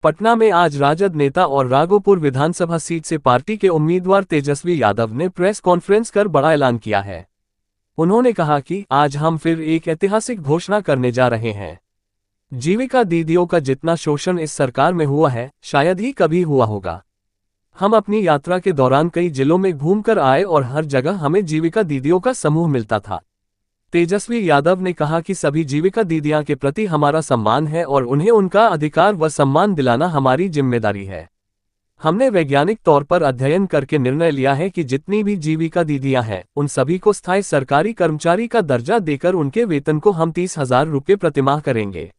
पटना में आज राजद नेता और राघोपुर विधानसभा सीट से पार्टी के उम्मीदवार तेजस्वी यादव ने प्रेस कॉन्फ्रेंस कर बड़ा ऐलान किया है। उन्होंने कहा कि आज हम फिर एक ऐतिहासिक घोषणा करने जा रहे हैं। जीविका दीदियों का जितना शोषण इस सरकार में हुआ है, शायद ही कभी हुआ होगा। हम अपनी यात्रा के दौरान कई जिलों में घूमकर आए और हर जगह हमें जीविका दीदियों का समूह मिलता था। तेजस्वी यादव ने कहा कि सभी जीविका दीदियां के प्रति हमारा सम्मान है और उन्हें उनका अधिकार व सम्मान दिलाना हमारी जिम्मेदारी है। हमने वैज्ञानिक तौर पर अध्ययन करके निर्णय लिया है कि जितनी भी जीविका दीदियां हैं, उन सभी को स्थायी सरकारी कर्मचारी का दर्जा देकर उनके वेतन को हम 30,000 रुपये प्रतिमाह करेंगे।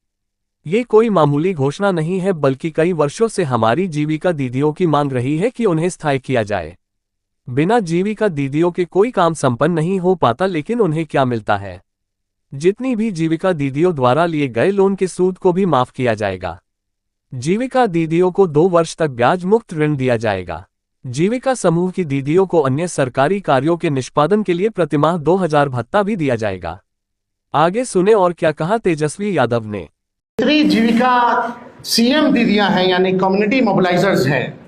ये कोई मामूली घोषणा नहीं है, बल्कि कई वर्षों से हमारी जीविका दीदियों की मांग रही है कि उन्हें स्थायी किया जाए। बिना जीविका दीदियों के कोई काम संपन्न नहीं हो पाता, लेकिन उन्हें क्या मिलता है? जितनी भी जीविका दीदियों द्वारा लिए गए लोन के सूद को भी माफ किया जाएगा। जीविका दीदियों को 2 वर्ष तक ब्याज मुक्त ऋण दिया जाएगा। जीविका समूह की दीदियों को अन्य सरकारी कार्यों के निष्पादन के लिए प्रतिमाह 2,000 भत्ता भी दिया जाएगा। आगे सुने और क्या कहा तेजस्वी यादव ने। जीविका सीएम दीदियां हैं, यानी कम्युनिटी मोबिलाइजर्स हैं,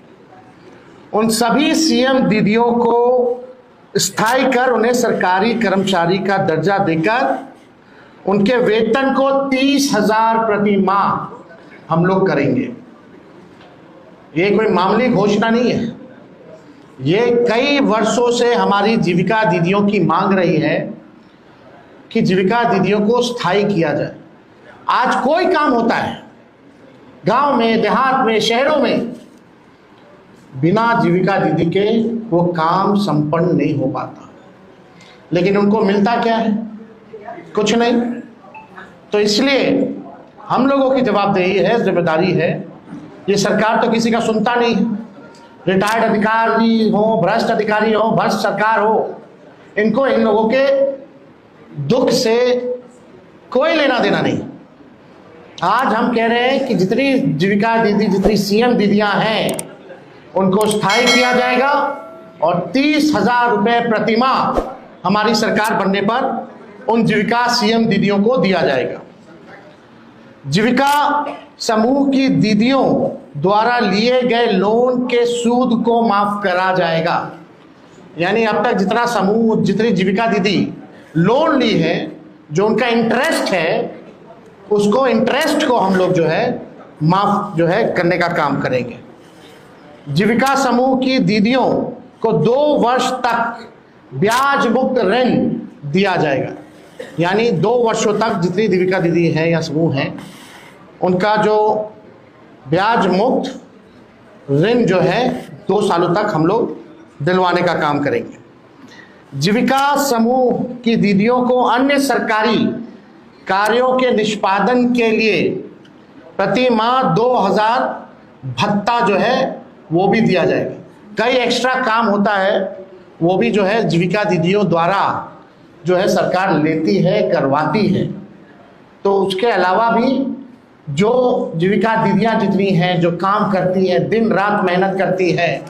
उन सभी सीएम दीदियों को स्थायी कर उन्हें सरकारी कर्मचारी का दर्जा देकर उनके वेतन को 30,000 प्रति माह हम लोग करेंगे। ये कोई मामूली घोषणा नहीं है। ये कई वर्षों से हमारी जीविका दीदियों की मांग रही है कि जीविका दीदियों को स्थायी किया जाए। आज कोई काम होता है गांव में, देहात में, शहरों में, बिना जीविका दीदी के वो काम संपन्न नहीं हो पाता। लेकिन उनको मिलता क्या है? कुछ नहीं। तो इसलिए हम लोगों की जवाबदेही है, जिम्मेदारी है। ये सरकार तो किसी का सुनता नहीं है। रिटायर्ड अधिकारी हो, भ्रष्ट अधिकारी हो, भ्रष्ट सरकार हो, इनको इन लोगों के दुख से कोई लेना देना नहीं। आज हम कह रहे हैं कि जितनी जीविका दीदी, जितनी सीएम दीदियां हैं, उनको स्थायी किया जाएगा और 30,000 रुपये प्रतिमाह हमारी सरकार बनने पर उन जीविका सीएम दीदियों को दिया जाएगा। जीविका समूह की दीदियों द्वारा लिए गए लोन के सूद को माफ करा जाएगा। यानी अब तक जितना समूह, जितनी जीविका दीदी लोन ली है, जो उनका इंटरेस्ट है, उसको इंटरेस्ट को हम लोग जो है माफ जो है करने का काम करेंगे। जीविका समूह की दीदियों को 2 वर्ष तक ब्याज मुक्त ऋण दिया जाएगा। यानी 2 वर्षों तक जितनी जीविका दीदी हैं या समूह हैं, उनका जो ब्याज मुक्त ऋण जो है 2 सालों तक हम लोग दिलवाने का काम करेंगे। जीविका समूह की दीदियों को अन्य सरकारी कार्यों के निष्पादन के लिए प्रति माह 2,000 भत्ता जो है वो भी दिया जाएगा। कई एक्स्ट्रा काम होता है, वो भी जो है जीविका दीदियों द्वारा जो है सरकार लेती है, करवाती है। तो उसके अलावा भी जो जीविका दीदियां जितनी हैं, जो काम करती हैं, दिन रात मेहनत करती है,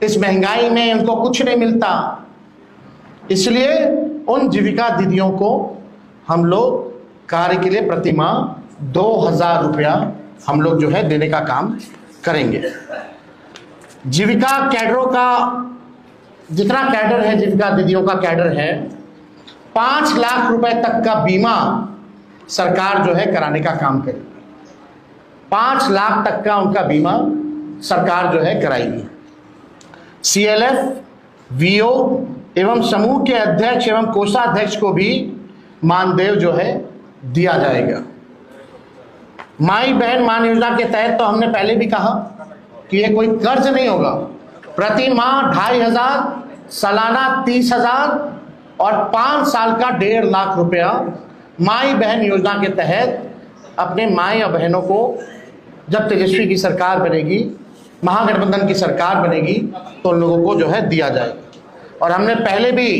इस महंगाई में उनको कुछ नहीं मिलता, इसलिए उन जीविका दीदियों को हम लोग कार्य के लिए प्रति माह 2,000 रुपया हम लोग जो है देने का काम करेंगे। जीविका कैडरों का जितना कैडर है, जीविका दीदियों का कैडर है, 5 लाख रुपए तक का बीमा सरकार जो है कराने का काम करेगी। 5 लाख तक का उनका बीमा सरकार जो है कराएगी। CLF, VO एवं समूह के अध्यक्ष एवं कोषाध्यक्ष को भी मानदेय जो है दिया जाएगा। माई बहन मान योजना के तहत तो हमने पहले भी कहा कि ये कोई कर्ज नहीं होगा। प्रति माह 2,500, सालाना 30,000 और 5 साल का 1.5 लाख रुपया माई बहन योजना के तहत अपने माई और बहनों को जब तेजस्वी की सरकार बनेगी, महागठबंधन की सरकार बनेगी, तो उन लोगों को जो है दिया जाएगा। और हमने पहले भी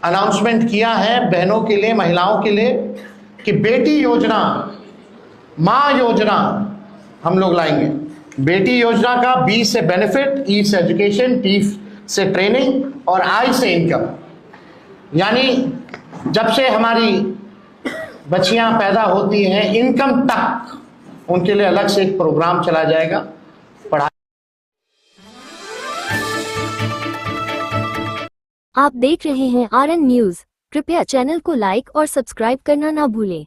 अनाउंसमेंट किया है बहनों के लिए, महिलाओं के लिए, कि बेटी योजना, माँ योजना हम लोग लाएंगे। बेटी योजना का B से बेनिफिट, E से एजुकेशन, T से ट्रेनिंग और I से इनकम। यानी जब से हमारी बच्चियां पैदा होती हैं, इनकम तक उनके लिए अलग से एक प्रोग्राम चला जाएगा। पढ़ाई आप देख रहे हैं RN न्यूज। कृपया चैनल को लाइक और सब्सक्राइब करना ना भूलें।